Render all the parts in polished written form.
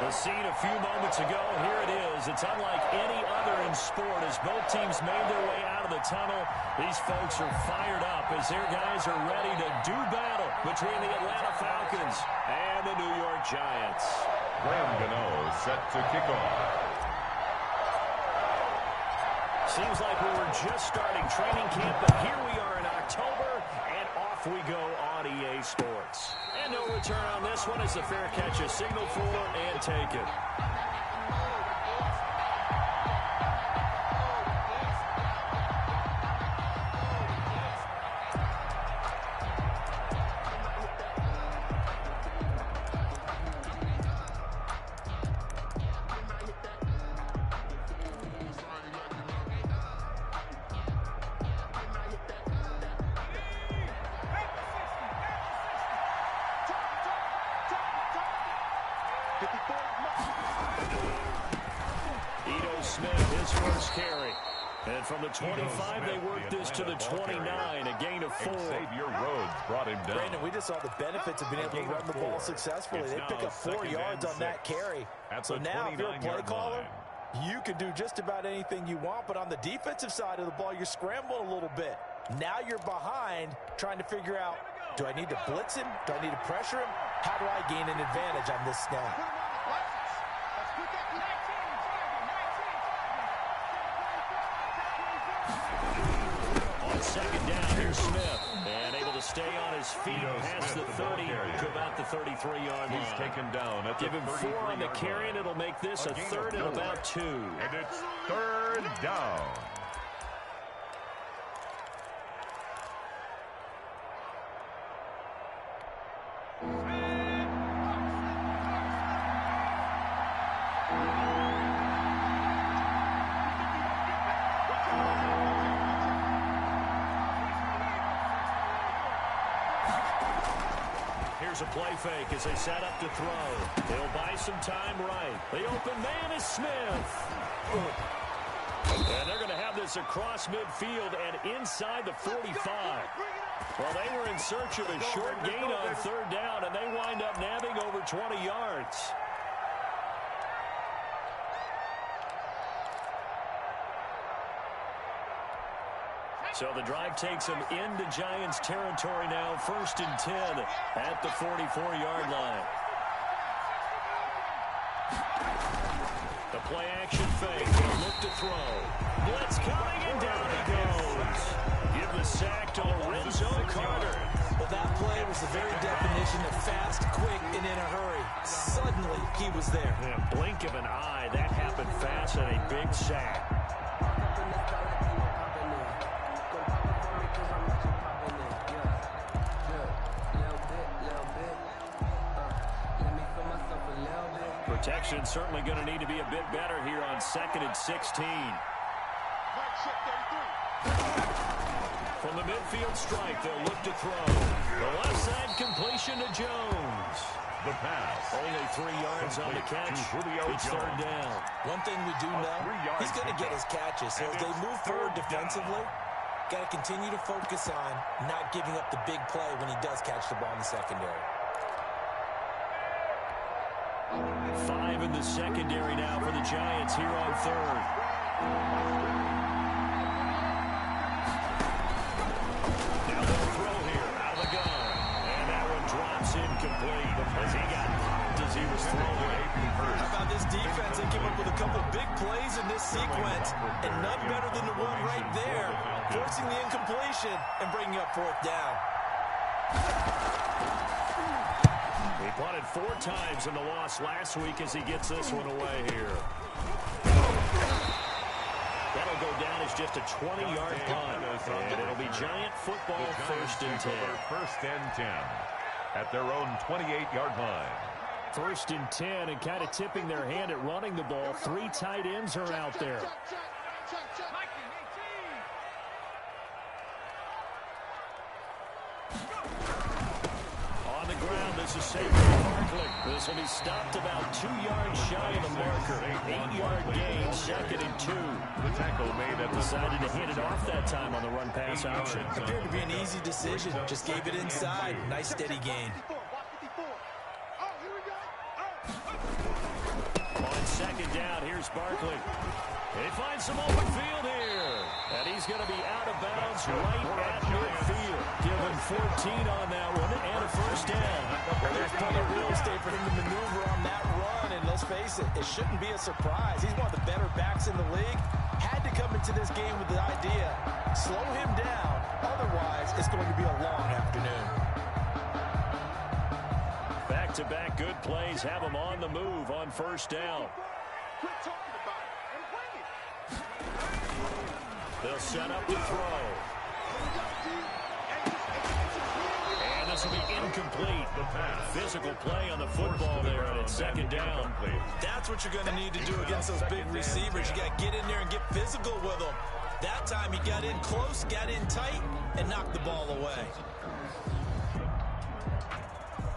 The scene a few moments ago, here it is. It's unlike any other in sport as both teams made their way out of the tunnel. These folks are fired up as their guys are ready to do battle between the Atlanta Falcons and the New York Giants. Graham Gano set to kick off. Seems like we were just starting training camp, but here we are in October, and off we go on EA Sports. And no return on this one as the fair catch is signaled for and taken. Ito Smith, his first carry. And from the 25, they work this to the 29, a gain of 4. Xavier Rhodes brought him down. Brandon, we just saw the benefits of being able to run the ball successfully. They pick up 4 yards on that carry. So now, if you're a play caller, you can do just about anything you want. But on the defensive side of the ball, you're scrambling a little bit. Now you're behind, trying to figure out, do I need to blitz him? Do I need to pressure him? How do I gain an advantage on this snap? On second down, here's Smith. And able to stay on his feet past the 30 to about the 33-yard line. He's taken down at the 33-yard line. Give him 4 on the carry, and it'll make this a third and about 2. And it's third down. Here's a play fake as they set up to throw. They'll buy some time right. The open man is Smith. And they're going to have this across midfield and inside the 45. Well, they were in search of a short gain on third down, and they wind up nabbing over 20 yards. So the drive takes them into Giants territory now, 1st and 10 at the 44-yard line. The play action fake, they'll look to throw. Blitz coming, and down he goes. Give the sack to Lorenzo Carter. Well, that play was the very definition of fast, quick, and in a hurry. Suddenly, he was there. In a blink of an eye, that happened fast and a big sack. Protection certainly going to need to be a bit better here on 2nd and 16. From the midfield strike, they'll look to throw. The left side completion to Jones. The pass. Only 3 yards on the catch. It's third down. One thing we do know, he's going to get his catches. So as they move forward defensively, got to continue to focus on not giving up the big play when he does catch the ball in the secondary. 5 in the secondary now for the Giants here on third. Now they'll throw here out of the gun. And that one drops incomplete as he got popped as he was throwing. How about this defense? They came up with a couple big plays in this sequence, and none better than the one right there, forcing the incompletion and bringing up 4th down. He punted 4 times in the loss last week as he gets this one away here. That'll go down as just a 20-yard punt. And it'll be Giant football, 1st and 10. 1st and 10 at their own 28-yard line. 1st and 10, and kind of tipping their hand at running the ball. 3 tight ends are out there. On the ground, this is Saquon Barkley. This will be stopped about 2 yards shy of the marker. 8-yard gain, 2nd and 2. The tackle made at the Decided to hand it off that time on the run-pass option. Appeared to be an easy decision. Just gave it inside. Nice steady gain. Here's Barkley. He finds some open field here. And he's going to be out of bounds right at midfield. Given 14 on that one and a first down. Well, there's plenty of real estate for him to maneuver on that run. And let's face it, it shouldn't be a surprise. He's one of the better backs in the league. Had to come into this game with the idea, slow him down. Otherwise, it's going to be a long afternoon. Back-to-back good plays have him on the move on first down. Quit talking about it and bring it. They'll set up to throw. And this will be incomplete. The pass. Physical play on the football there, and it's second down. That's what you're going to need to do against those big receivers. You got to get in there and get physical with them. That time he got in close, got in tight, and knocked the ball away.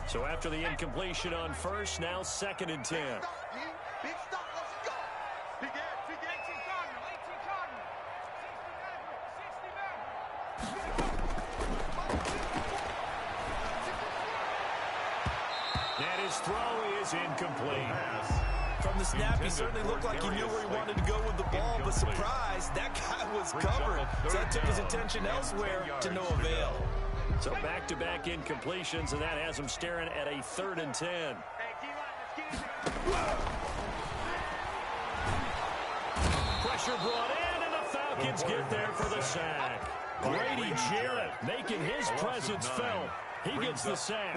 So after the incompletion on first, now 2nd and 10. Big stop, let's go. Big air, big air. 18 Cardinal, 18 Cardinal. 60 And his throw is incomplete. From the snap, he certainly looked like he knew where he wanted to go with the ball, but surprise, that guy was covered. So that took his attention elsewhere to no avail. So back-to-back incompletions, and that has him staring at a 3rd and 10. Hey, D-line, let's get it. Pressure brought in, and the Falcons get there for the sack. Grady Jarrett making his presence felt. He gets the sack.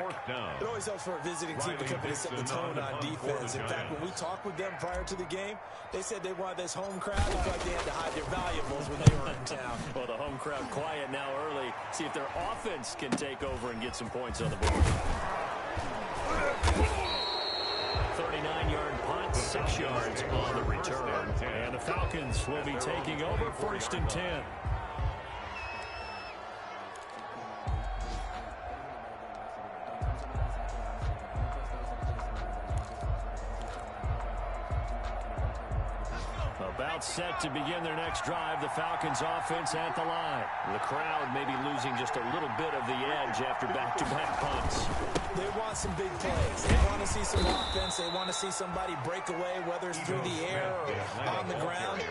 It always helps for a visiting team to come in and set the tone on defense. In fact, when we talked with them prior to the game, they said they wanted this home crowd. It looked like they had to hide their valuables when they were in town. Well, the home crowd quiet now early. See if their offense can take over and get some points on the board. 39-yard punt, 6 yards on the return. And the Falcons will be taking over 1st and 10. About set to begin their next drive. The Falcons offense at the line. The crowd may be losing just a little bit of the edge after back-to-back punts. They want some big plays. They want to see some offense. They want to see somebody break away, whether it's through the air or on the ground.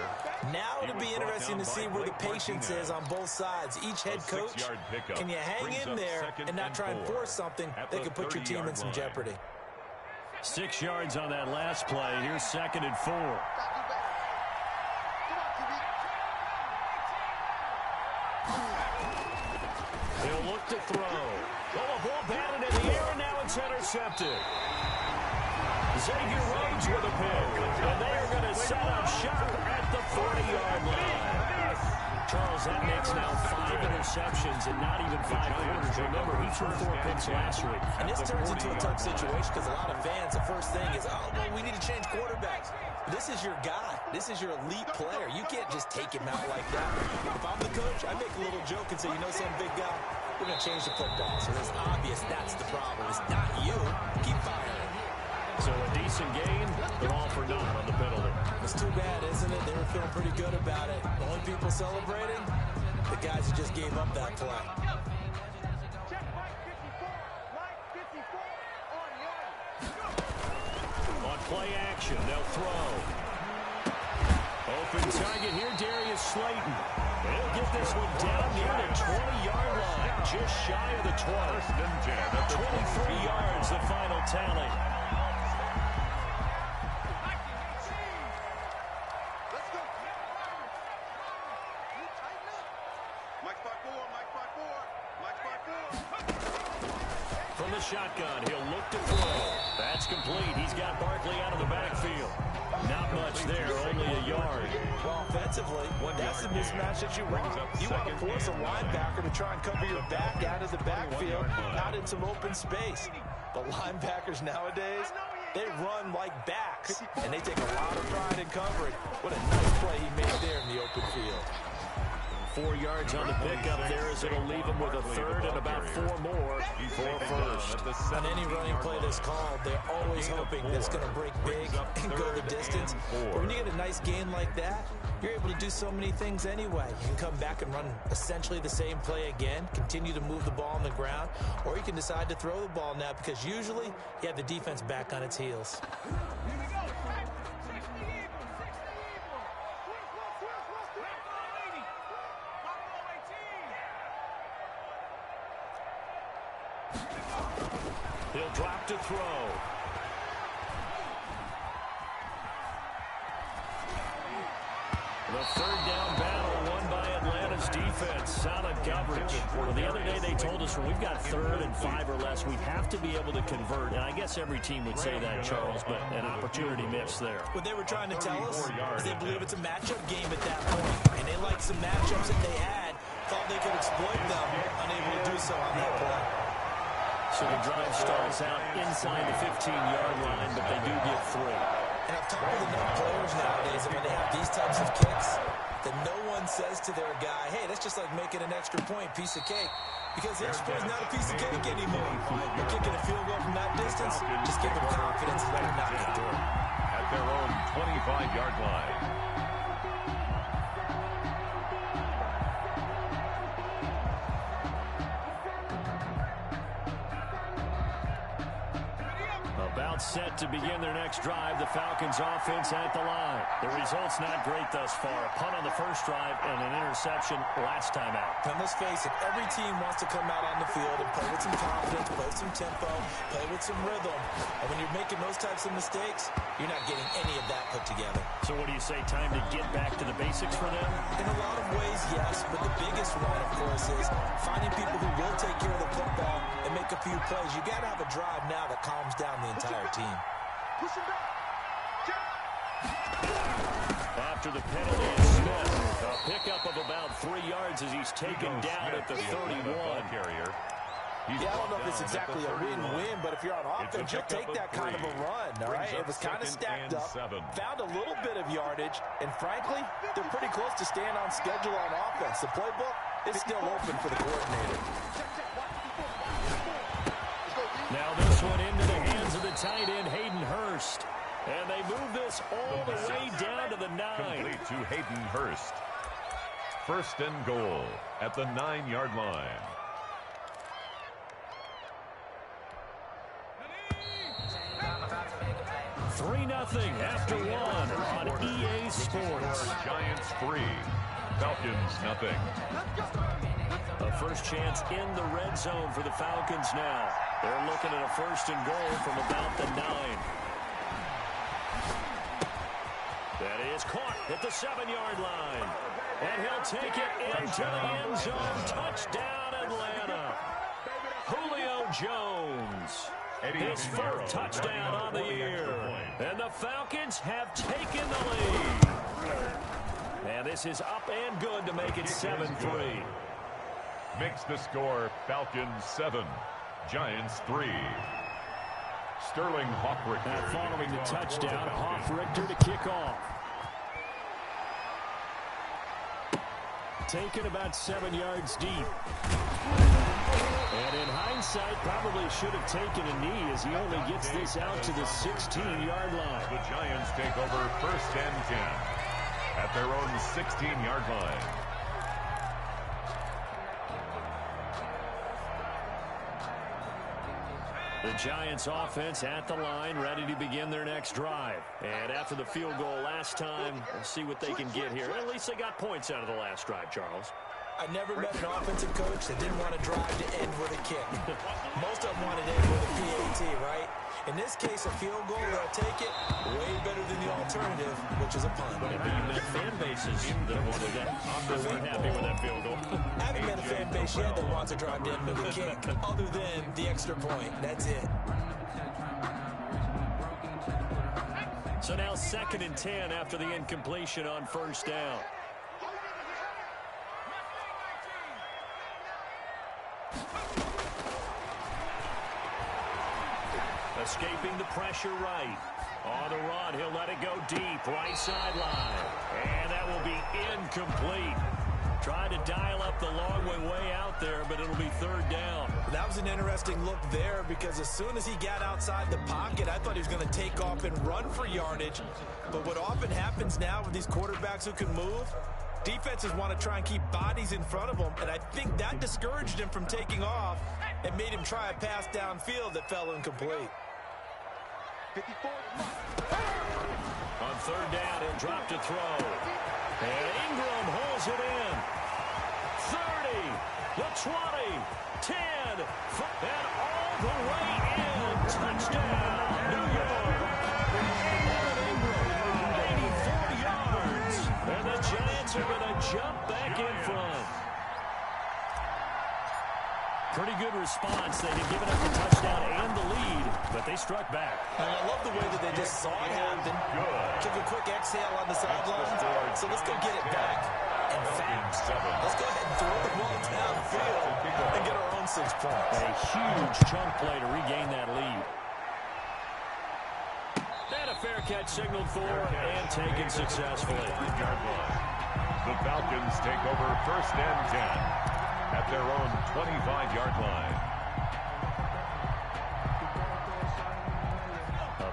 Now it'll be interesting to see where the patience is on both sides. Each head coach, can you hang in there and not try and force something that could put your team in some jeopardy? 6 yards on that last play. Here's 2nd and 4. He'll look to throw. Oh, a ball batted in the air, and now it's intercepted. Xavier Rhodes with a pick. And they are going to set up shop at the 40-yard line. Charles, that makes now 5 interceptions and not even 5 quarters. Remember, he threw 4 picks last week. And this turns into a tough situation because a lot of fans, the first thing is, oh, well, we need to change quarterbacks. This is your guy. This is your elite player. You can't just take him out like that. If I'm the coach, I make a little joke and say, you know something, big guy? We're going to change the football. So it's obvious that's the problem. It's not you. Keep firing. So a decent gain, but all for naught on the penalty. It's too bad, isn't it? They were feeling pretty good about it. The only people celebrating, the guys who just gave up that play. On play action, they'll throw. Open target here, Darius Slayton. They'll get this one down near the 20-yard line, just shy of the 20. 23 yards, the final tally. From the shotgun, he'll look to throw. That's complete. He's got Barkley out of the backfield. Not much there, only a yard. Well, offensively, that's the mismatch that you want. You want to force a linebacker to try and cover your back out of the backfield, out in some open space. The linebackers nowadays, they run like backs, and they take a lot of pride in covering. What a nice play he made there in the open field. 4 yards on the pickup there as it'll leave him with a third and about 4 more for first. On any running play that's called, they're always hoping that it's going to break big and go the distance. But when you get a nice gain like that, you're able to do so many things anyway. You can come back and run essentially the same play again, continue to move the ball on the ground, or you can decide to throw the ball now because usually you have the defense back on its heels. He'll drop to throw. The third down battle won by Atlanta's defense. Solid coverage. Well, the other day they told us when we've got 3rd and 5 or less, we have to be able to convert. And I guess every team would say that, Charles, but an opportunity missed there. What they were trying to tell us is they believe it's a matchup game at that point. And they liked some matchups that they had, thought they could exploit them, unable to do so on that play. So the drive starts out inside the 15-yard line, but they do get 3. And I've talked with enough players nowadays that when they have these types of kicks, that no one says to their guy, hey, that's just like making an extra point, piece of cake. Because the extra point is not a piece of cake anymore. You're kicking a field goal from that distance, just give them confidence and let them knock it through. At their own 25-yard line. About set to begin their next drive, the Falcons offense at the line. The result's not great thus far. A punt on the first drive and an interception last time out. And let's face it, every team wants to come out on the field and play with some confidence, play with some tempo, play with some rhythm. And when you're making those types of mistakes, you're not getting any of that put together. So what do you say, time to get back to the basics for them? In a lot of ways, yes, but the biggest one, of course, is finding people who will take care of the football and make a few plays. You got to have a drive now that calms down the entire team. Push him back. After the penalty is Smith, a pickup of about 3 yards as he's taken down at the 31. Yeah, I don't know if it's exactly a win-win, but if you're on offense, you'll take that kind of a run, all right? It was kind of stacked up, found a little bit of yardage, and frankly, they're pretty close to staying on schedule on offense. The playbook is still open for the coordinator. Now this one into the hands of the tight end, Hayden Hurst. And they move this all the way down to the 9. Complete to Hayden Hurst. 1st and goal at the 9-yard line. Three 0 after one on EA Sports. Giants 3, Falcons 0. A first chance in the red zone for the Falcons now. They're looking at a 1st and goal from about the 9. That is caught at the 7-yard line. And he'll take it into the end zone. Touchdown, Atlanta. Julio Jones. His 4th touchdown on the year. And the Falcons have taken the lead. And this is up and good to make it 7-3. Makes the score Falcons 7, Giants 3. Sterling Hoffrichter. Now following the touchdown, Hoffrichter to kick off. Taken about 7 yards deep. And in hindsight, probably should have taken a knee as he only gets this out to the 16-yard line. The Giants take over 1st and 10 at their own 16-yard line. The Giants offense at the line, ready to begin their next drive. And after the field goal last time, we'll see what they can get here. At least they got points out of the last drive, Charles. I never met an offensive coach that didn't want to drive to end with a kick. Most of them wanted to end with a PAT, right? In this case, a field goal, they'll take it way better than the alternative, which is a punt. But you met fan bases that wanted that. They weren't happy with that field goal. I haven't met a fan base yet that wants to drive to end with a kick, other than the extra point. That's it. So now 2nd and 10 after the incompletion on 1st down. Escaping the pressure right. On the run, he'll let it go deep. Right sideline. And that will be incomplete. Tried to dial up the long way out there, but it'll be 3rd down. That was an interesting look there because as soon as he got outside the pocket, I thought he was going to take off and run for yardage. But what often happens now with these quarterbacks who can move, defenses want to try and keep bodies in front of them, and I think that discouraged him from taking off and made him try a pass downfield that fell incomplete. 54. On 3rd down, he'll drop to throw. And Ingram holds it in. 30. The 20, 10, and all the way in. Touchdown, New York. Evan Ingram, 84 yards. And the Giants are going to jump back in front. Pretty good response. They had given up the touchdown and the lead, but they struck back. And I love the way that they just saw it happen. Took a quick exhale on the sideline. So let's go get it back. In fact, let's go ahead and throw the ball downfield and get our own 6 points. A huge chunk play to regain that lead. And a fair catch signaled for and taken successfully. The Falcons take over 1st and 10 at their own 25-yard line.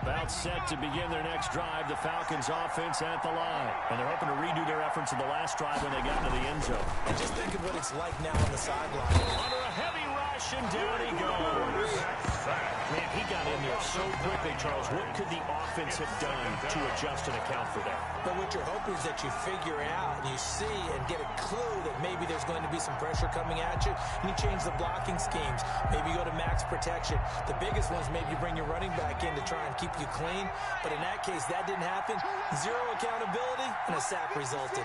About set to begin their next drive, the Falcons offense at the line. And they're hoping to redo their efforts in the last drive when they got into the end zone. And just think of what it's like now on the sideline. Under a heavy rush, and down he goes. Man, he got in there so quickly, Charles. What could the offense have done to adjust and account for that? But what you're hoping is that you figure out and you see and get a clue that maybe there's going to be some pressure coming at you, and you change the blocking schemes. Maybe you go to max protection. The biggest ones, maybe you bring your running back in to try and keep you clean. But in that case, that didn't happen. Zero accountability, and a sack resulted.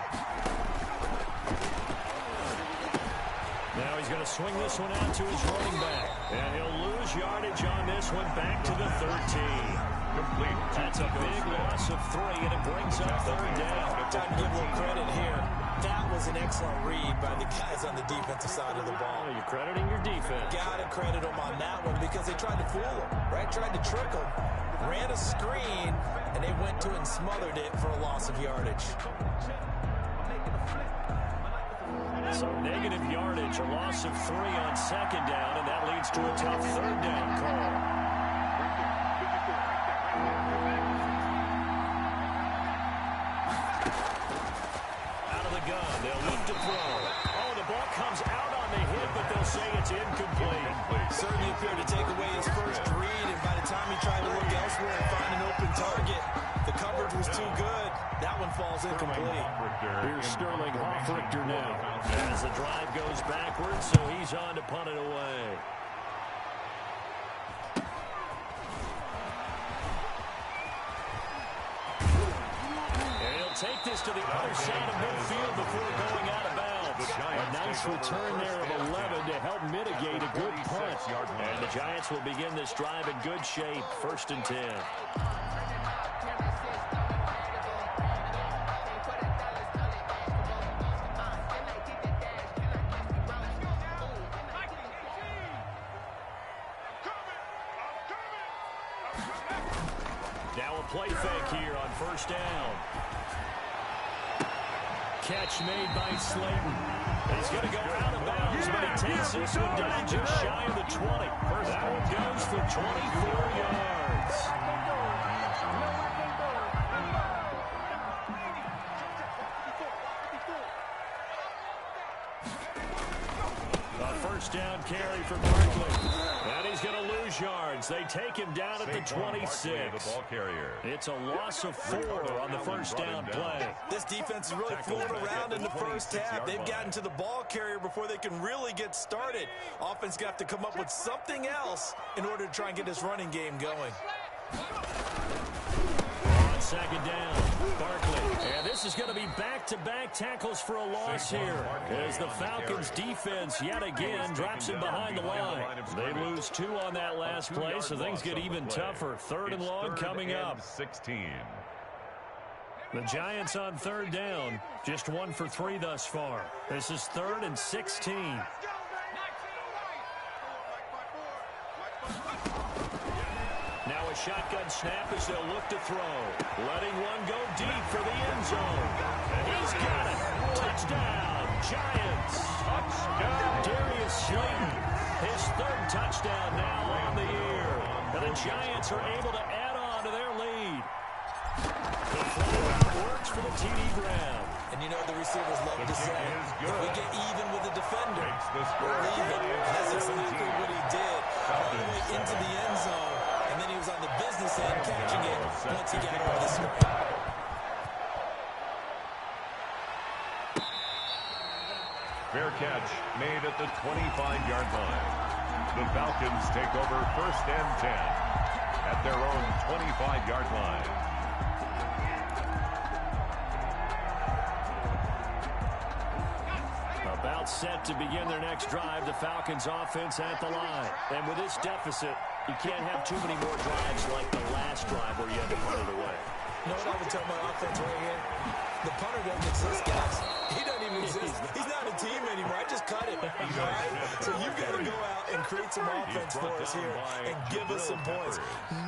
Now he's going to swing this one out to his running back. And he'll lose yardage on this one back to the 13. Complete. That's a big loss of 3, and it brings up 3rd down. Time to give a little credit here. That was an excellent read by the guys on the defensive side of the ball. You're crediting your defense. Got to credit them on that one because they tried to fool him, right? Tried to trick him. Ran a screen, and they went to it and smothered it for a loss of yardage. So negative yardage, a loss of 3 on 2nd down, and that leads to a tough 3rd down call. Out of the gun, they'll look to throw. Oh, the ball comes out on the hit, but they'll say it's incomplete. Certainly appeared to take away his first read, and by the time he tried to look elsewhere and find an open target, the coverage was too good. That one falls incomplete. Here's Sterling Hoffrichter now. As the drive goes backwards, so he's on to punt it away. And he'll take this to the other side of midfield before going out of bounds. A nice return there of 11 to help mitigate a good punt. And the Giants will begin this drive in good shape, 1st and 10. Now a play fake here on 1st down. Catch made by Slayton. He's going to go out of bounds, but he takes this one down just shy of the 20. That one goes for 24 yards. A 1st down carry for Barkley. And he's going to lose yards. They take him down at the 26. It's a loss of 4 on the 1st down play. This defense is really fooling around in the first half. They've gotten to the ball carrier before they can really get started. Offense got to come up with something else in order to try and get this running game going. On 2nd down, Barkley. And this is going to be back-to-back tackles for a loss here as the Falcons defense yet again drops him behind the line. They lose 2 on that last play, so things get even tougher. 3rd and long coming up. 16. The Giants on 3rd down, just 1 for 3 thus far. This is 3rd and 16. Now a shotgun snap as they'll look to throw. Letting one go deep for the end zone. And he's got it. Touchdown, Giants. Touchdown. Darius Slayton, his 3rd touchdown now on the year. And the Giants are able to add on to their lead. The fly route works for the TD Graham. And you know the receivers love to say, if we get even with the defender, we're leaving. That's exactly what he did. All the way into the end zone. And then he was on the business end catching it once he got over the screen. Fair catch made at the 25-yard line. The Falcons take over 1st and 10 at their own 25-yard line. About set to begin their next drive, the Falcons offense at the line. And with this deficit, you can't have too many more drives like the last drive where you had to punt it away. You know what I would tell my offense right here? The punter doesn't exist, guys. He doesn't even exist. He's not a team anymore. I just cut him. All right? So you've got to go out and create some offense for us here and give us some points.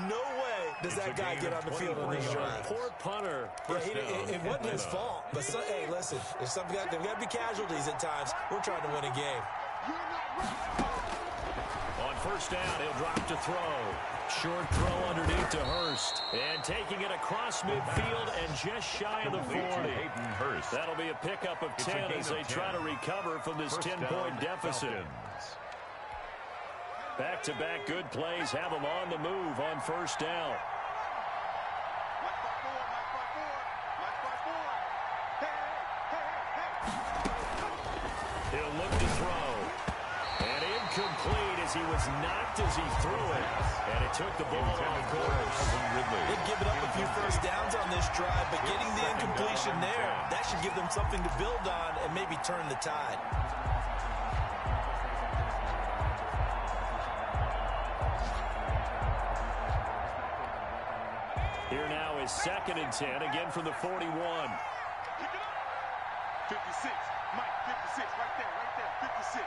No way does that guy get on the field on this drive. Poor punter. Yeah, it wasn't his fault. But, hey, listen, there's got to be casualties at times. We're trying to win a game. On 1st down, he'll drop to throw. Short throw underneath to Hurst. And taking it across midfield and just shy of the 40. That'll be a pickup of 10 as they try to recover from this 10-point deficit. Back-to-back good plays have them on the move on 1st down. He'll look to throw. And incomplete as he was knocked as he threw it. And it took the ball off course. They've given up a few 1st downs on this drive, but getting the incompletion there, that should give them something to build on and maybe turn the tide. Here now is 2nd and 10, again from the 41. 56, Mike, 56, right there, 56.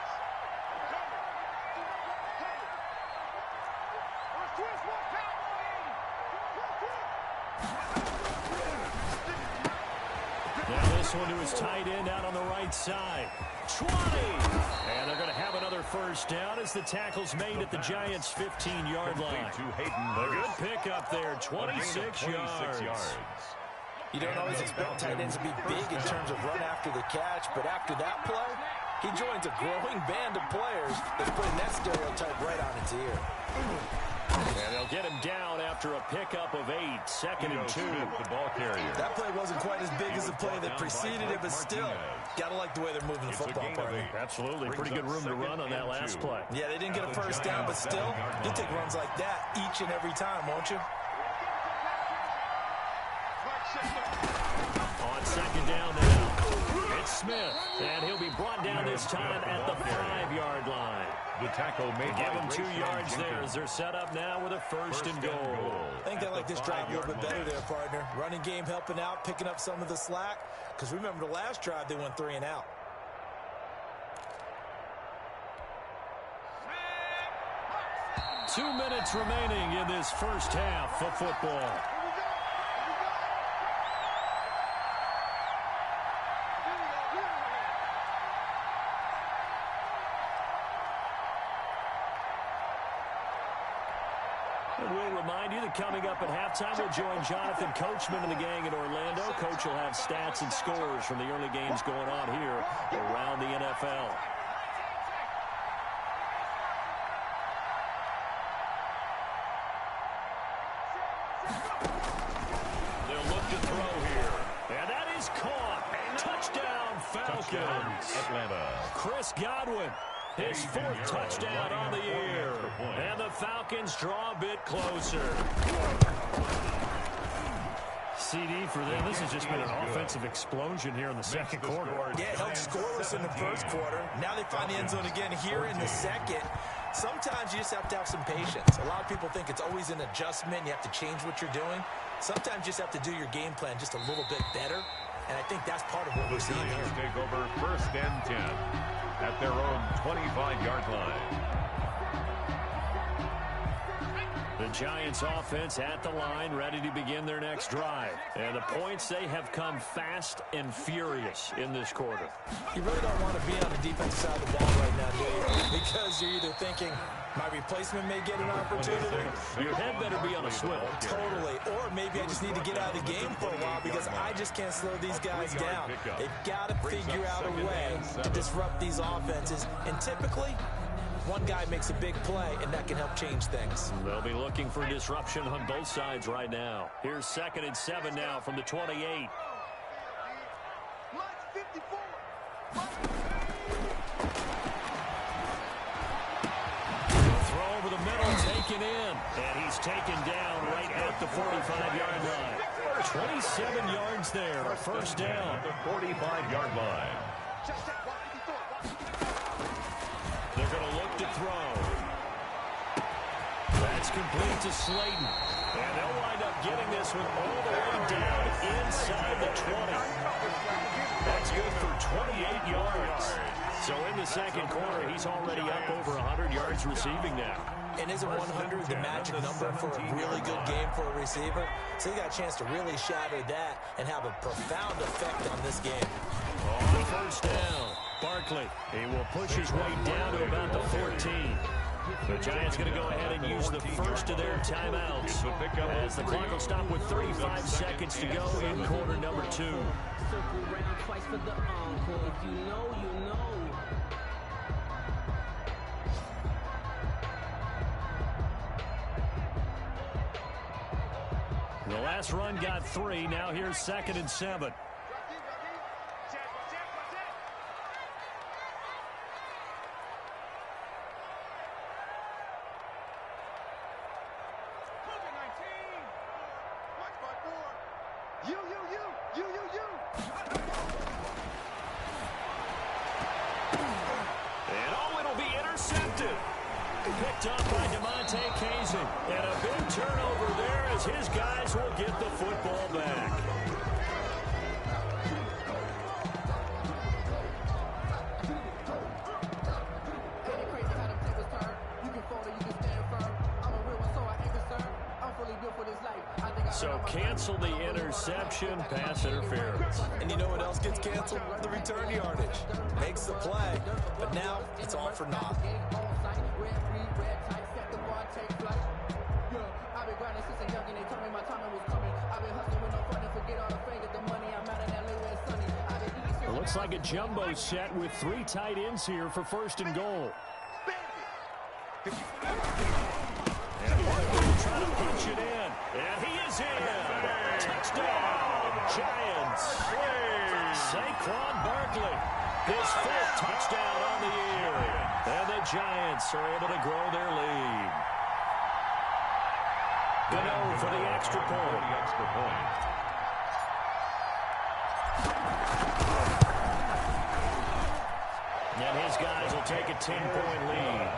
Now this one to his tight end out on the right side. 20! And they're going to have another 1st down as the tackle's made at the Giants' 15-yard line. A good pickup there, 26 yards. You don't always expect tight ends to be big in terms of run after the catch, but after that play, he joins a growing band of players that's putting that stereotype right on its ear. And they'll get him down after a pickup of 8, 2nd and 2. The ball carrier. That play wasn't quite as big as the play that preceded it, but still, gotta like the way they're moving the football, partner. Absolutely, pretty good room to run on that last play. Yeah, they didn't get a 1st down, but still, you'll take runs like that each and every time, won't you? On 2nd down now, it's Smith, and he'll be brought down this time at the 5-yard line. The tackle may give him 2 yards there as they're set up now with a 1st and goal. I think they like this drive a little bit better there, partner. Running game helping out, picking up some of the slack. Because remember the last drive, they went 3 and out. Two minutes remaining in this 1st half of football. We'll remind you that coming up at halftime, we'll join Jonathan Coachman and the gang in Orlando. Coach will have stats and scores from the early games going on here around the NFL. They'll look to throw here. And that is caught. Touchdown, Falcons. Atlanta. Chris Godwin. His 4th touchdown on the year. And the Falcons draw a bit closer. CD for them. This has just been an offensive explosion here in the 2nd quarter. Yeah, held scoreless in the 1st quarter. Now they find the end zone again here in the 2nd. Sometimes you just have to have some patience. A lot of people think it's always an adjustment. You have to change what you're doing. Sometimes you just have to do your game plan just a little bit better. And I think that's part of what we're seeing here. Take over 1st and 10 at their own 25-yard line. The Giants offense at the line, ready to begin their next drive. And the points, they have come fast and furious in this quarter. You really don't want to be on the defensive side of the ball right now, do you? Because you're either thinking, my replacement may get an opportunity. Your head better be on a swivel. Totally. Or maybe I just need to get out of the game for a while because I just can't slow these guys down. They've got to figure out a way to disrupt these offenses. And typically, one guy makes a big play, and that can help change things. They'll be looking for disruption on both sides right now. Here's 2nd and 7 now from the 28. Throw over the middle, taken in. And he's taken down right at the 45-yard line. 27 yards there, a first down. The 45-yard line. They're going to look to throw. That's complete to Slayton. And they'll wind up getting this one all the way down inside the 20. That's good for 28 yards. So in the second quarter, he's already up over 100 yards receiving now. And isn't 100 the magic number for a really good game for a receiver? So he got a chance to really shatter that and have a profound effect on this game. On first down, Barkley. He will push his way down to about the 14. The Giants going to go ahead and use the first of their timeouts as the clock will stop with 35 seconds to go in quarter number 2. Circle round twice for the encore. If you know, you know. The last run got 3. Now here's 2nd and 7. And oh, it'll be intercepted. Picked up by DeMonte Kazin. And a big turnover there as his guys will get the football back. So cancel the interception, pass interference. And you know what else gets canceled? The return yardage. Makes the play, but now it's all for naught. It looks like a jumbo set with 3 tight ends here for 1st and goal. And Barkley will try to punch it in. And he is in. Touchdown, Giants. Saquon Barkley, his 5th touchdown on the year. And the Giants are able to grow their lead. Gano for the extra point. And his guys will take a 10-point lead.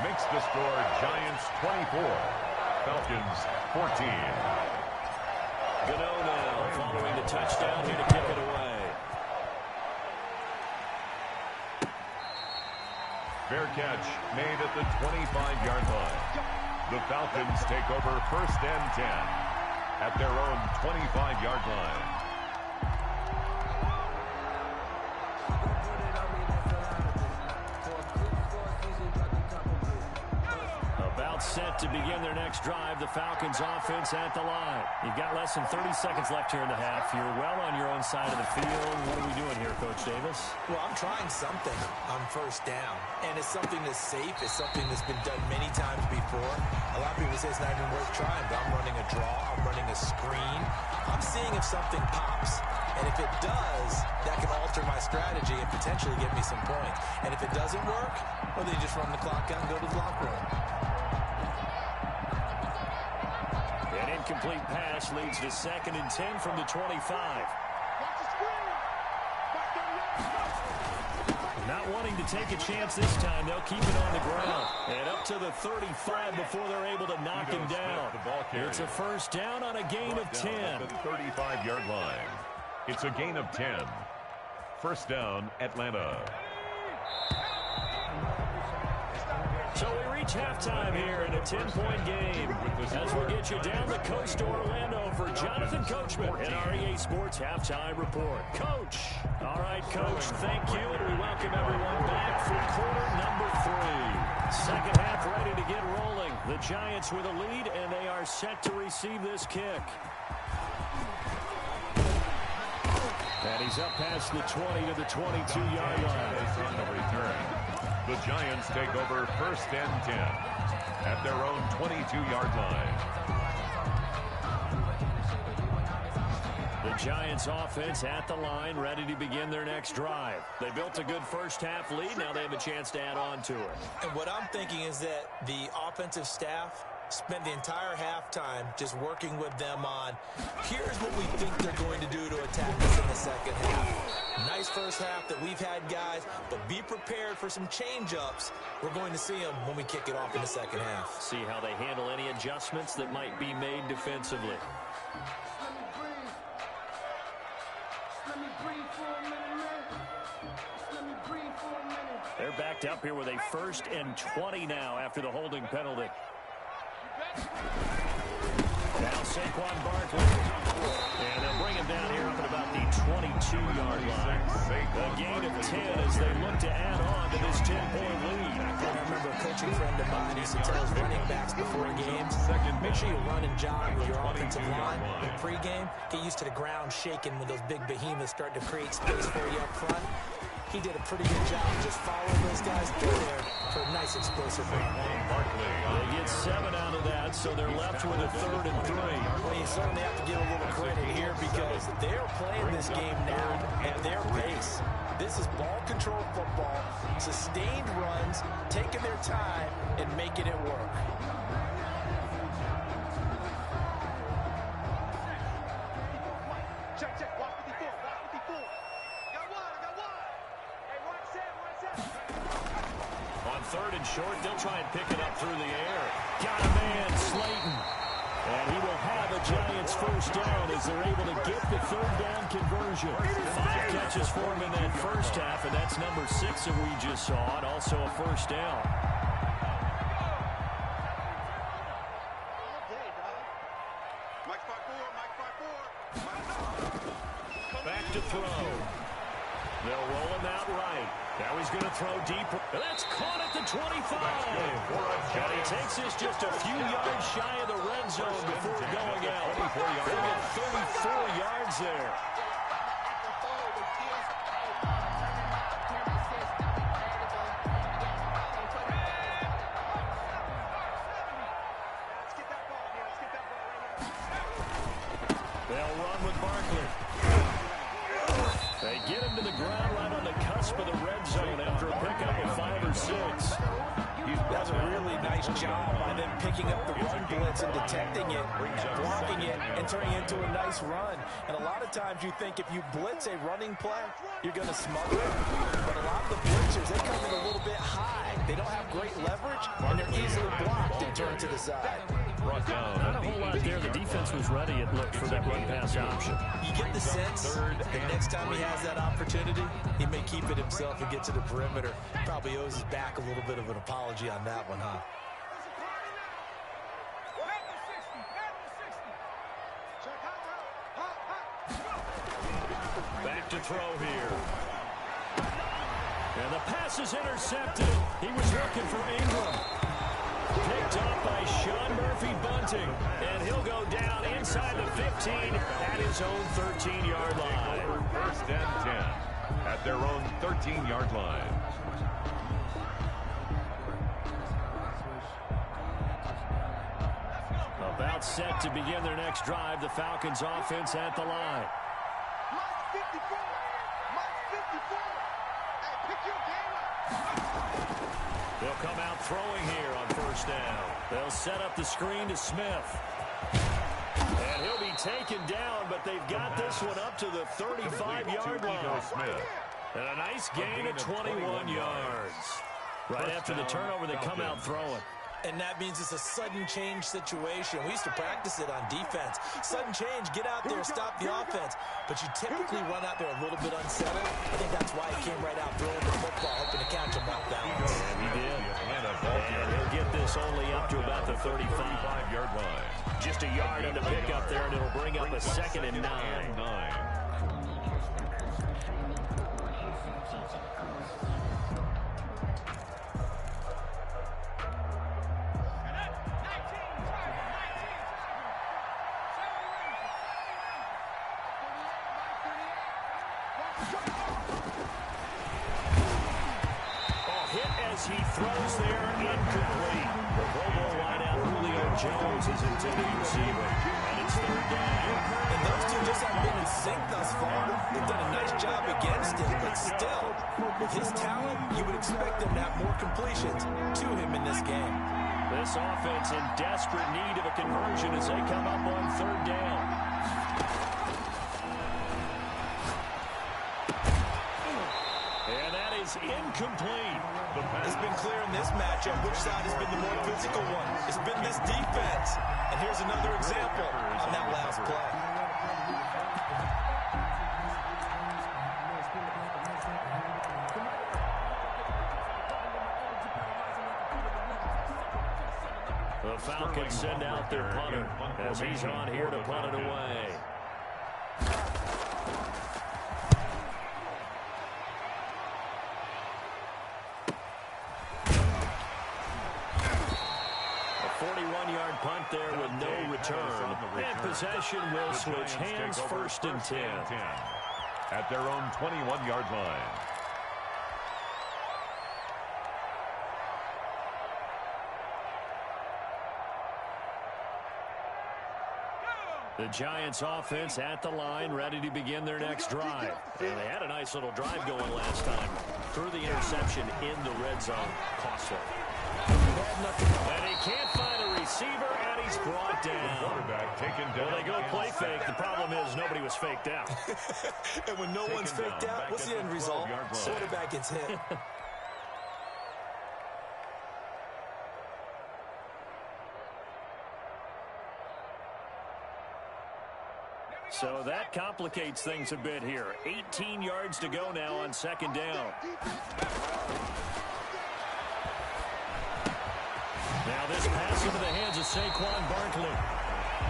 Makes the score Giants 24, Falcons 14. Gano now following the touchdown here to kick it away. Fair catch made at the 25-yard line. The Falcons take over 1st and 10 at their own 25-yard line. Set to begin their next drive. The Falcons offense at the line. You've got less than 30 seconds left here in the half. You're well on your own side of the field. What are we doing here, Coach Davis? Well, I'm trying something on 1st down. And it's something that's safe. It's something that's been done many times before. A lot of people say it's not even worth trying, but I'm running a draw. I'm running a screen. I'm seeing if something pops. And if it does, that can alter my strategy and potentially get me some points. And if it doesn't work, well, then you just run the clock out and go to the locker room. An incomplete pass leads to 2nd and 10 from the 25. Not wanting to take a chance this time, they'll keep it on the ground. And up to the 35 before they're able to knock him down. It's a 1st down on a gain of 10. At the 35-yard line. It's a gain of 10. 1st down, Atlanta. So we reach halftime here in a 10-point game as we'll get you down the coast to Orlando for Jonathan Coachman and our EA Sports Halftime Report. Coach. All right, Coach, thank you, and we welcome everyone back for quarter number 3. Second half ready to get rolling. The Giants with a lead, and they are set to receive this kick. And he's up past the 20 to the 22-yard line. On the return. The Giants take over 1st and 10 at their own 22-yard line. The Giants offense at the line, ready to begin their next drive. They built a good first-half lead. Now they have a chance to add on to it. And what I'm thinking is that the offensive staff spent the entire halftime just working with them on, here's what we think they're going to do to attack us in the second half. Nice first half that we've had, guys, but be prepared for some change-ups. We're going to see them when we kick it off in the second half. See how they handle any adjustments that might be made defensively. They're backed up here with a 1st and 20 now after the holding penalty. Now Saquon Barkley. And they'll bring him down here up at about the 22-yard line. A gain of 10 as they look to add on to this 10-point lead. I remember a coaching friend of mine used to tell his running backs before games, make sure you run and jog with your offensive line in pregame. Get used to the ground shaking when those big behemoths start to create space for you up front. He did a pretty good job just following those guys through there for a nice explosive run. They get 7 out of that, so they're left with a 3rd and 3. Well, you certainly have to give a little credit here because they're playing this game now at their pace. This is ball control football, sustained runs, taking their time, and making it work. Check, check. Watch 54. Watch 54. Got one. Hey, one set. On 3rd and short, they'll try and pick it up through the air. Got a man, Slayton. And he will have a Giants first down as they're able to get the 3rd down conversion. 5 catches for him in that first half, and that's number 6 that we just saw, and also a first down. Back to throw. They'll roll him out right. Now he's going to throw deep. That's caught at the 25. And he takes this just a few yards shy of the red zone before going out. They'll get 34 yards there. They'll run with Barkley. They get him to the ground right on the cusp of the red zone after a pickup of 5 or 6. That's a really nice job by them picking up the run blitz and detecting it, blocking it, and turning it into a nice run. And a lot of times you think if you blitz a running play, you're going to smother it. But a lot of the blitzers, they come in a little bit high. They don't have great leverage, and they're easily blocked and turned to the side. Not a whole lot there. The defense was ready, it looked, for that run-pass option. You get the sense that next time he has that opportunity, he may keep it himself and get to the perimeter. Probably owes his back a little bit of an apology on that one, huh? Back to throw here. And the pass is intercepted. He was looking for Ingram. Picked up by Sean Murphy-Bunting. And he'll go down inside the 15 at his own 13-yard line. 1st and 10 at their own 13-yard line. About set to begin their next drive. The Falcons offense at the line. Mike 54. Hey, pick your game up. They'll come out throwing here on 1st down. They'll set up the screen to Smith. And he'll be taken down, but they've got this one up to the 35-yard line. Smith. And a nice gain of 21 yards. Right after the turnover, they come out throwing. And that means it's a sudden change situation. We used to practice it on defense. Sudden change, get out there, stop the offense. But you typically run out there a little bit unsettled. I think that's why he came right out throwing the football, hoping to catch him off balance. And he did. And he'll get this only up to about the 35-yard line. Just a yard on the pick up there, and it'll bring up a 2nd and 9. He throws there, incomplete. The Pro Bowl wideout Julio Jones is intended receiver. And it's 3rd down. And those two just haven't been in think thus far they've done a nice job against him, but still, with his talent, you would expect them to have more completions to him in this game. This offense in desperate need of a conversion as they come up on third down. And that is incomplete. It's been clear in this matchup which side has been the more physical one. It's been this defense. And here's another example on that last play. The Falcons send out their punter as he's on here to punt it away. A 41-yard punt there with no return. And possession will switch hands, first and 10. At their own 21-yard line. The Giants offense at the line, ready to begin their next drive. And they had a nice little drive going last time. Threw the interception in the red zone. Costly. And he can't find a receiver, and he's brought down. Quarterback taken down. Well, they go play fake. The problem is nobody was faked out. And when no one's faked out, what's the end result? Quarterback gets hit. So that complicates things a bit here. 18 yards to go now on second down. Now this pass into the hands of Saquon Barkley.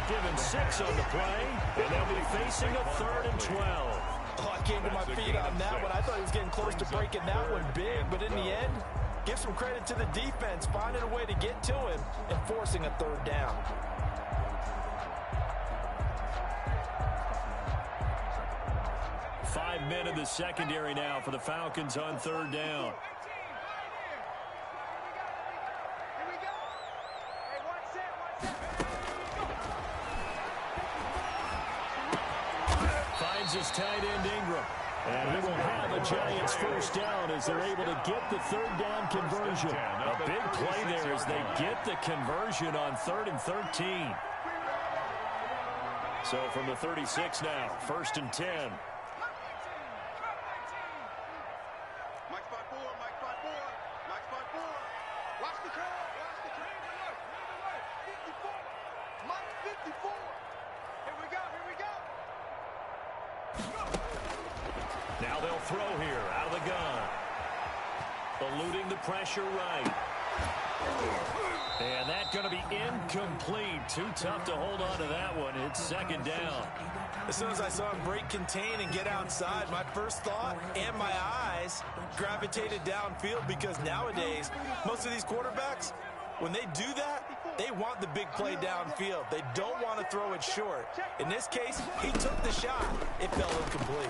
Given 6 on the play, and they'll be facing a 3rd and 12. Oh, I came to my feet on that one. I thought he was getting close to breaking that one big, but in the end, give some credit to the defense, finding a way to get to him and forcing a 3rd down. Five men in the secondary now for the Falcons on 3rd down. Finds his tight end Ingram. And he will have a Giants first down as they're able to get the 3rd down conversion. A big play there as they get the conversion on 3rd and 13. So from the 36 now, 1st and 10. Now they'll throw here out of the gun. Eluding the pressure right. And that's going to be incomplete. Too tough to hold on to that one. It's 2nd down. As soon as I saw him break contain and get outside, my first thought and my eyes gravitated downfield, because nowadays, most of these quarterbacks, when they do that, they want the big play downfield. They don't want to throw it short. In this case, he took the shot. It fell incomplete.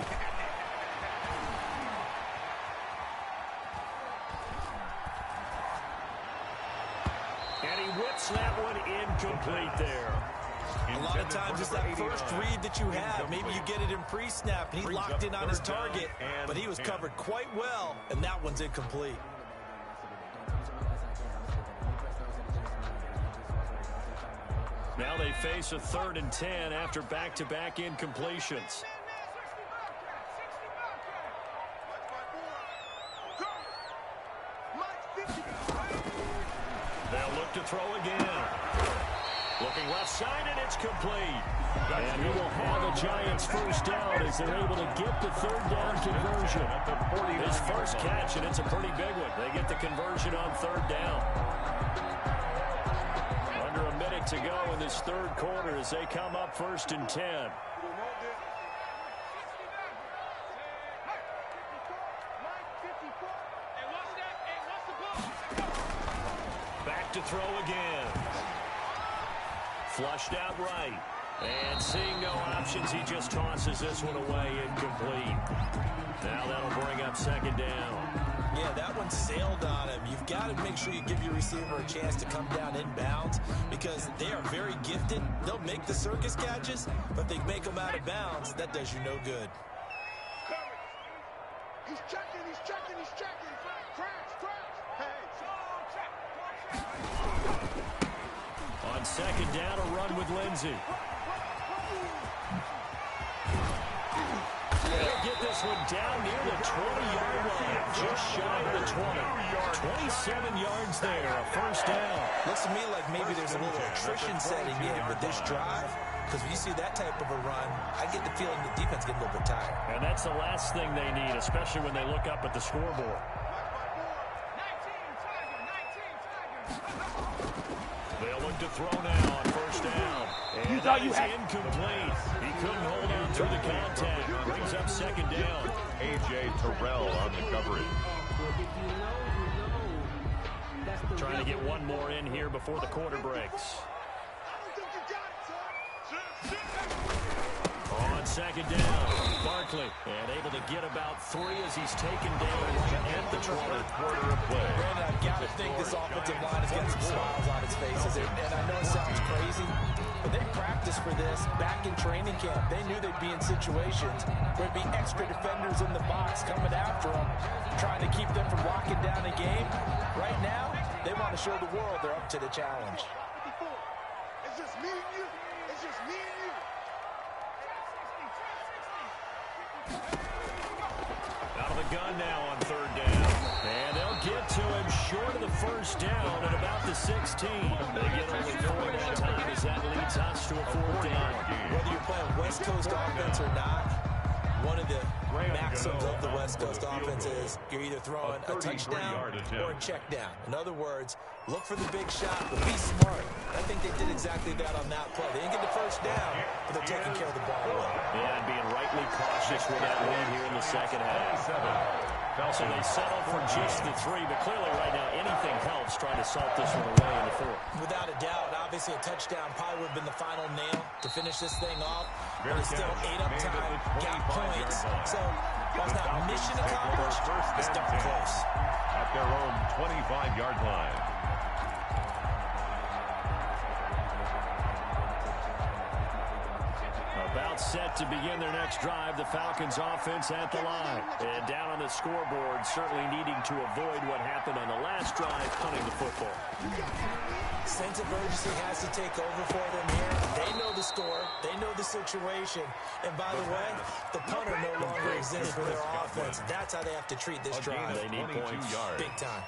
And he whips that one incomplete there. A lot of times it's that first read that you have. Maybe you get it in pre-snap, and he locked in on his target, but he was covered quite well, and that one's incomplete. Now they face a 3rd and 10 after back-to-back incompletions. They'll look to throw again. Looking left side, and it's complete. And he will have a Giants first down as they're able to get the 3rd down conversion. His first catch, and it's a pretty big one. They get the conversion on 3rd down. Under a minute to go in this 3rd quarter as they come up 1st and 10. Back to throw again. Flushed out right. And seeing no options, he just tosses this one away incomplete. Now that'll bring up 2nd down. Yeah, that one sailed on him. You've got to make sure you give your receiver a chance to come down inbounds because they are very gifted. They'll make the circus catches, but if they make them out of bounds, that does you no good. He's checking, he's checking, he's checking. Crash. Hey, check. On second down, a run with Lindsey. They'll get this one down near the 20-yard line, just shy of the 20. 27 yards there, a first down. Looks to me like maybe there's a little attrition setting in with this drive, because when you see that type of a run, I get the feeling the defense getting a little bit tired. And that's the last thing they need, especially when they look up at the scoreboard. They'll look to throw now on first down. And that is incomplete. He couldn't hold on through the contact. Brings up second down. A.J. Terrell on the coverage. Trying to get one more in here before the quarter breaks. On second down, Barkley, and able to get about 3 as he's taken down at the 20. Quarter of play. Brandon, I've got to think this offensive line is getting some smiles on its faces. And I know it sounds crazy, but they practiced for this back in training camp. They knew they'd be in situations where there'd be extra defenders in the box coming after them, trying to keep them from locking down a game. Right now, they want to show the world they're up to the challenge. It's just me and you. It's just me and you. Out of the gun now on third down. And they'll get to him short of the first down at about the 16. They get only 4 that time as that leads us to a fourth down. Whether you're playing West Coast offense or not, one of the maxims of the West Coast offense is you're either throwing a touchdown or a check down. In other words, look for the big shot, but be smart. I think they did exactly that on that play. They didn't get the first down, but they're taking care of the ball away. Yeah, and being rightly cautious with that lead here in the second half. So they settle for just the 3, but clearly right now anything helps trying to salt this one away in the fourth. Without a doubt, obviously a touchdown probably would have been the final nail to finish this thing off, but it's still 8 up time, got points. So while it's not mission accomplished, it's darn close. At their own 25-yard line. About set to begin their next drive, the Falcons offense at the line. And down on the scoreboard, certainly needing to avoid what happened on the last drive, punting the football. Sense of urgency has to take over for them here. They know the score. They know the situation. And by the way, the punter no longer exists for their offense. That's how they have to treat this drive. They need points big time.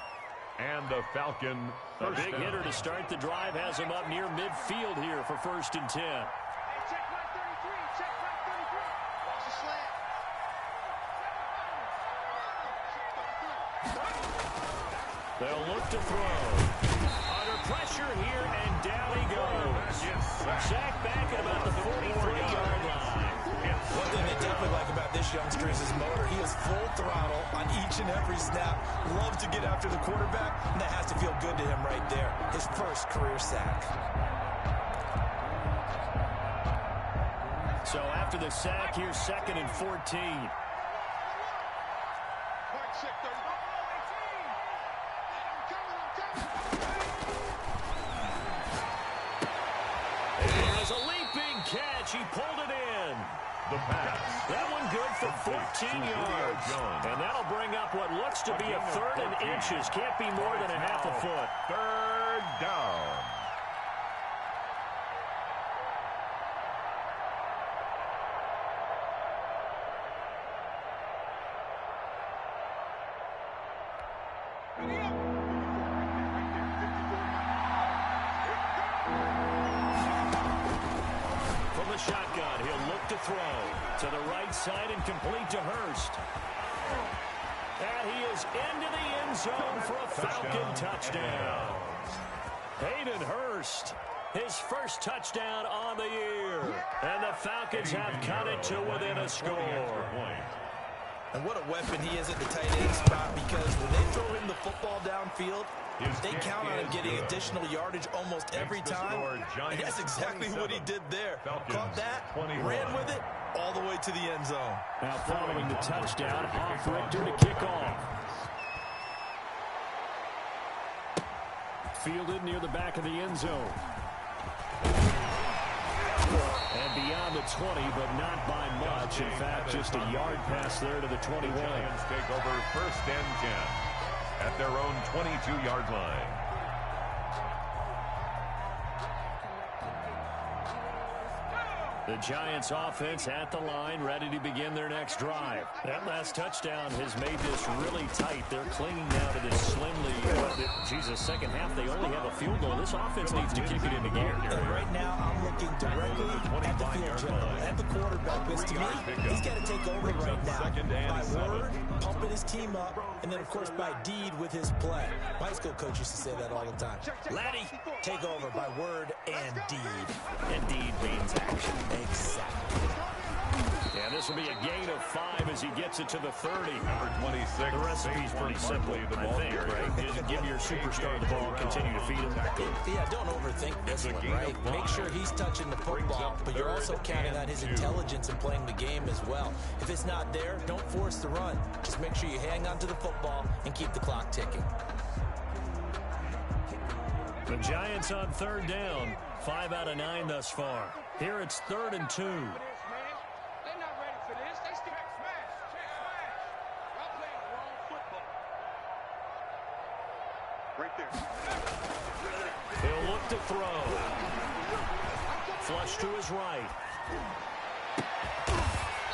And the Falcon a big hitter to start the drive has him up near midfield here for 1st and 10. Check right 33. Check right 33. Watch the slant. They'll look to throw. Under pressure here, and down he goes. Sacked back at about the 43-yard line. One thing they definitely like about this youngster is his motor. He is full throttle on each and every snap. Loves to get after the quarterback, and that has to feel good to him right there. His first career sack. So after the sack, here's 2nd and 14. White check 30. There's a leaping catch. He pulled it in. The pass. That one good for 14 yards. And that'll bring up what looks to be a 3rd and inches. Can't be more than a half a foot. 3rd down. From the shotgun, he'll look to throw to the right side and complete to Hurst. And he is into the end zone for a Falcon touchdown. Hayden Hurst, his first touchdown on the year. And the Falcons have cut it to within a score. And what a weapon he is at the tight end spot, because when they throw him the football downfield, they count on him getting additional yardage almost every time. And that's exactly what he did there. Caught that, ran with it, all the way to the end zone. Now following the touchdown, Hoff Richter to kick off. fielded near the back of the end zone. And beyond the 20, but not by much. In fact, just a yard pass there to the 21. The Giants take over 1st and 10 at their own 22-yard line. The Giants offense at the line, ready to begin their next drive. That last touchdown has made this really tight. They're clinging now to this slimly, second half they only have a field goal. This offense needs to kick it into gear. And right now I'm looking directly at the field general, at the quarterback, because to me, he's got to take over right now. By word, pumping his team up, and then of course by deed with his play. My high school coach used to say that all the time. Laddie, take over by word and deed. And deed means action. Exactly. And this will be a gain of 5 as he gets it to the 30. Number 26. The recipe's pretty simple, I think, right? Just give your superstar the ball and continue to feed him. Yeah, don't overthink this one, right? Make sure he's touching the football, but you're also counting on his intelligence in playing the game as well. If it's not there, don't force the run. Just make sure you hang on to the football and keep the clock ticking. The Giants on 3rd down. 5 out of 9 thus far. Here it's 3rd and 2. Right there. He'll look to throw. Flush to his right.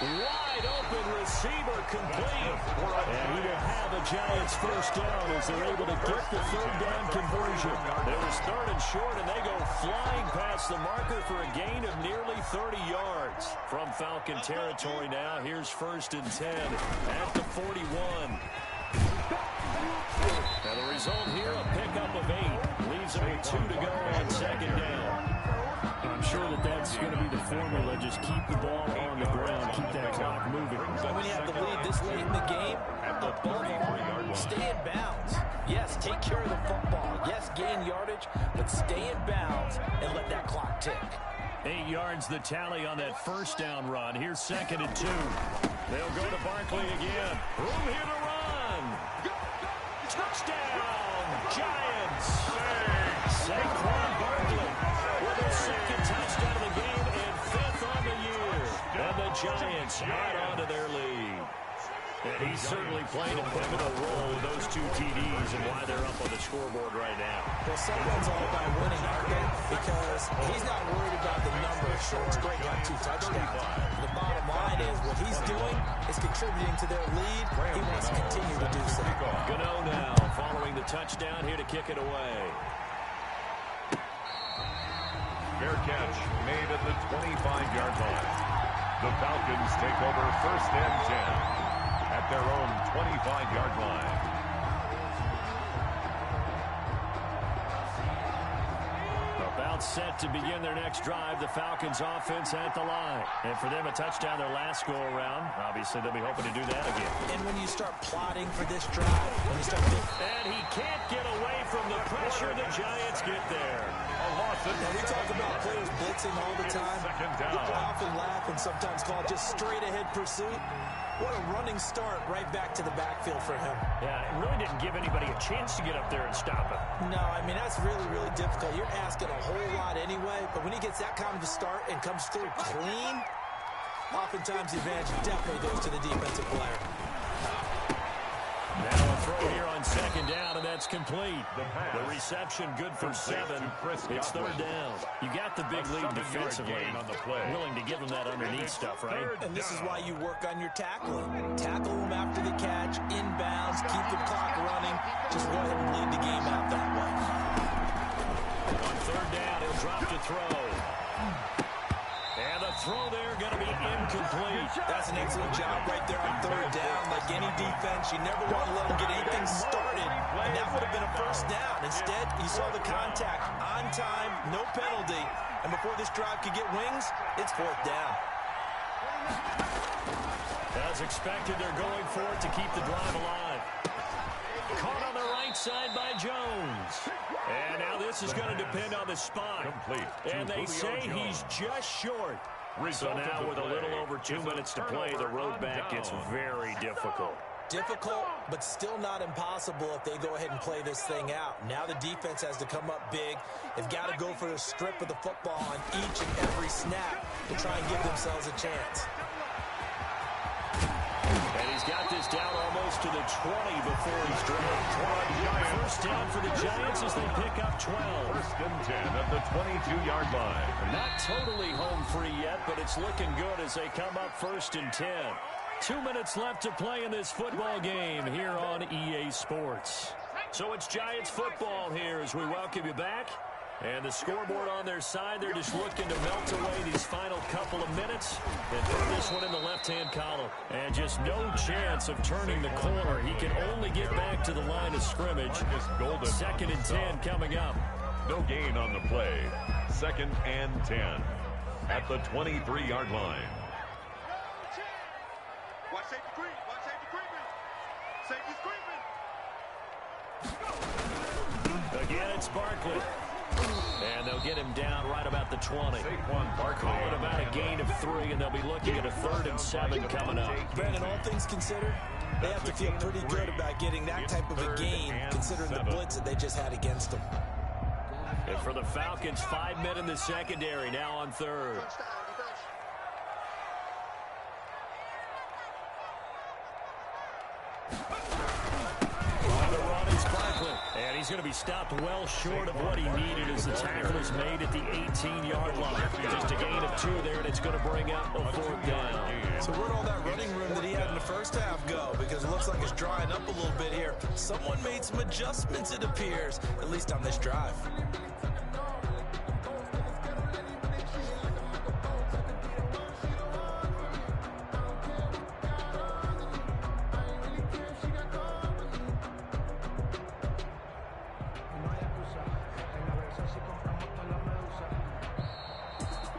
Wide open receiver complete. And he will have a Giants first down as they're able to get the 3rd down conversion. It was 3rd and short, and they go flying past the marker for a gain of nearly 30 yards. From Falcon territory now, here's 1st and 10 at the 41. Now the result here, a pickup of 8. Leaves them with 2 to go on 2nd down. I'm sure that's going to be the formula. Just keep the ball on the ground, keep that clock moving. But when you have the lead this late in the game, above all, stay in bounds. Yes, take care of the football. Yes, gain yardage, but stay in bounds and let that clock tick. 8 yards the tally on that 1st down run. Here's 2nd and 2. They'll go to Barkley again. Room here to run. Touchdown, Giants. Saquon Barkley with his 2nd touchdown of the game and 5th on the year. And the Giants add on to their lead. And he's certainly playing a pivotal role with those 2 TDs and why they're up on the scoreboard right now. Well, someone's all about winning, aren't they? Because he's not worried about the numbers. Sure, it's great to have 2 touchdowns. The bottom line is what he's doing is contributing to their lead. He wants to continue to do so. Gano now following the touchdown here to kick it away. Fair catch made at the 25-yard line. The Falcons take over 1st and 10 at their own 25-yard line. About set to begin their next drive. The Falcons offense at the line. And for them, a touchdown their last go-around. Obviously, they'll be hoping to do that again. And when you start plotting for this drive, when you start thinking... And he can't get away from the pressure. The Giants get there. Now, we talk about players blitzing all the time. We often laugh and sometimes call it just straight-ahead pursuit. What a running start right back to the backfield for him. Yeah, it really didn't give anybody a chance to get up there and stop him. No, I mean, that's really, really difficult. You're asking a whole lot anyway, but when he gets that kind of a start and comes through clean, oftentimes the advantage definitely goes to the defensive player. Now a throw here on 2nd down, and that's complete. The reception good for 7. It's 3rd down. You got the big lead defensively. Willing to give him that underneath stuff, right? And this is why you work on your tackling. Tackle him after the catch, inbounds, keep the clock running. Just go ahead and lead the game out that way. On 3rd down, he'll drop to throw. And the throw there going to be incomplete. That's an excellent job right there on 3rd down. Like any defense, you never want to let them get anything started. And that would have been a 1st down. Instead, you saw the contact on time, no penalty. And before this drive could get wings, it's 4th down. As expected, they're going for it to keep the drive alive. Caught on the right side by Jones. And now this is going to depend on the spot. Complete. And they say he's just short. So now with a little over 2 minutes to play, the road back gets very difficult. Difficult, but still not impossible if they go ahead and play this thing out. Now the defense has to come up big. They've got to go for a strip of the football on each and every snap to try and give themselves a chance. And he's got this down almost to the 20 before he's dropped. First down for the Giants as they pick up 12. First and 10 at the 22-yard line. Not totally home free yet, but it's looking good as they come up first and 10. 2 minutes left to play in this football game here on EA Sports. So it's Giants football here as we welcome you back. And the scoreboard on their side, they're just looking to melt away these final couple of minutes and put this one in the left-hand column. And just no chance of turning the corner. He can only get back to the line of scrimmage. Second and 10 coming up. No gain on the play. Second and 10 at the 23-yard line. Watch safety creep. Watch safety creeping. Safety's creeping. Again, it's Barkley. And they'll get him down right about the 20. Saquon Barkley. Call it about a gain of 3, and they'll be looking at a 3rd and 7 coming up. Brandon, all things considered, they have to feel pretty good about getting that type of a gain, considering the blitz that they just had against them. And for the Falcons, 5 men in the secondary, now on 3rd. On the run is Barkley. And he's going to be stopped well short of what he needed as the tackle is made at the 18-yard line. Just a gain of 2 there, and it's going to bring up a 4th down. So where'd all that running room that he had in the first half go? Because it looks like it's drying up a little bit here. Someone made some adjustments, it appears, at least on this drive.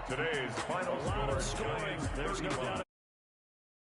Today's final A lot of score. scoring. There's no doubt.